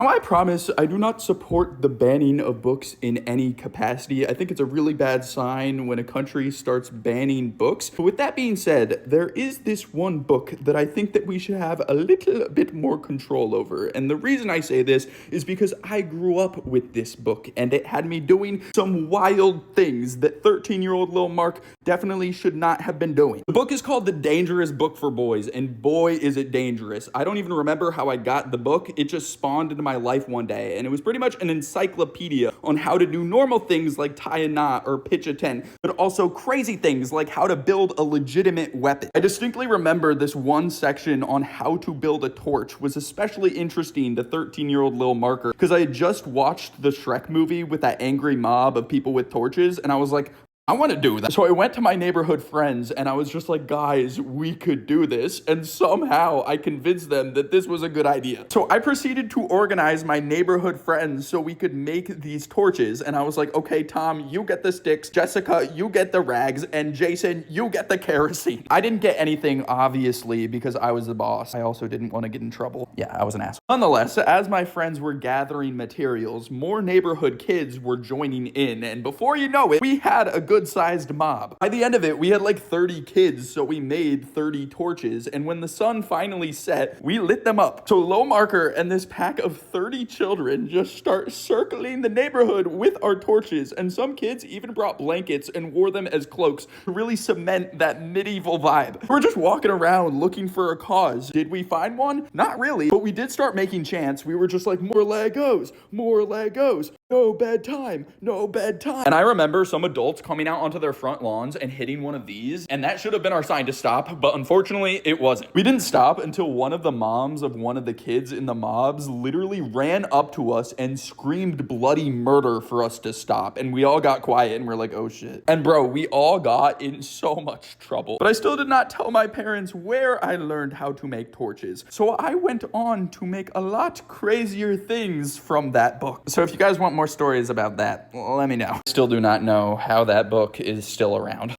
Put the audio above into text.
Now, I promise I do not support the banning of books in any capacity. I think it's a really bad sign when a country starts banning books. But with that being said, there is this one book that I think that we should have a little bit more control over. And the reason I say this is because I grew up with this book and it had me doing some wild things that 13-year-old Lil Mark definitely should not have been doing. The book is called The Dangerous Book for Boys, and boy is it dangerous. I don't even remember how I got the book. It just spawned into my life one day, and it was pretty much an encyclopedia on how to do normal things like tie a knot or pitch a tent, but also crazy things like how to build a legitimate weapon. I distinctly remember this one section on how to build a torch was especially interesting to 13-year-old Lil Marker because I had just watched the Shrek movie with that angry mob of people with torches, and I was like, I want to do that. So I went to my neighborhood friends and I was just like, guys, we could do this. And somehow I convinced them that this was a good idea. So I proceeded to organize my neighborhood friends so we could make these torches. And I was like, okay, Tom, you get the sticks. Jessica, you get the rags. And Jason, you get the kerosene. I didn't get anything, obviously, because I was the boss. I also didn't want to get in trouble. Yeah, I was an asshole. Nonetheless, as my friends were gathering materials, more neighborhood kids were joining in. And before you know it, we had a good-sized mob. By the end of it, we had like 30 kids, so we made 30 torches, and when the sun finally set, we lit them up. So Lil Marker and this pack of 30 children just start circling the neighborhood with our torches, and some kids even brought blankets and wore them as cloaks to really cement that medieval vibe. We're just walking around looking for a cause. Did we find one? Not really, but we did start making chants. We were just like, more Legos, more Legos, no bedtime, no bedtime. And I remember some adults coming out onto their front lawns and hitting one of these, and that should have been our sign to stop, but unfortunately it wasn't. We didn't stop until one of the moms of one of the kids in the mobs literally ran up to us and screamed bloody murder for us to stop, and we all got quiet and we're like, oh shit. And bro, we all got in so much trouble. But I still did not tell my parents where I learned how to make torches, so I went on to make a lot crazier things from that book. So if you guys want more stories about that, let me know. Still do not know how that book is still around.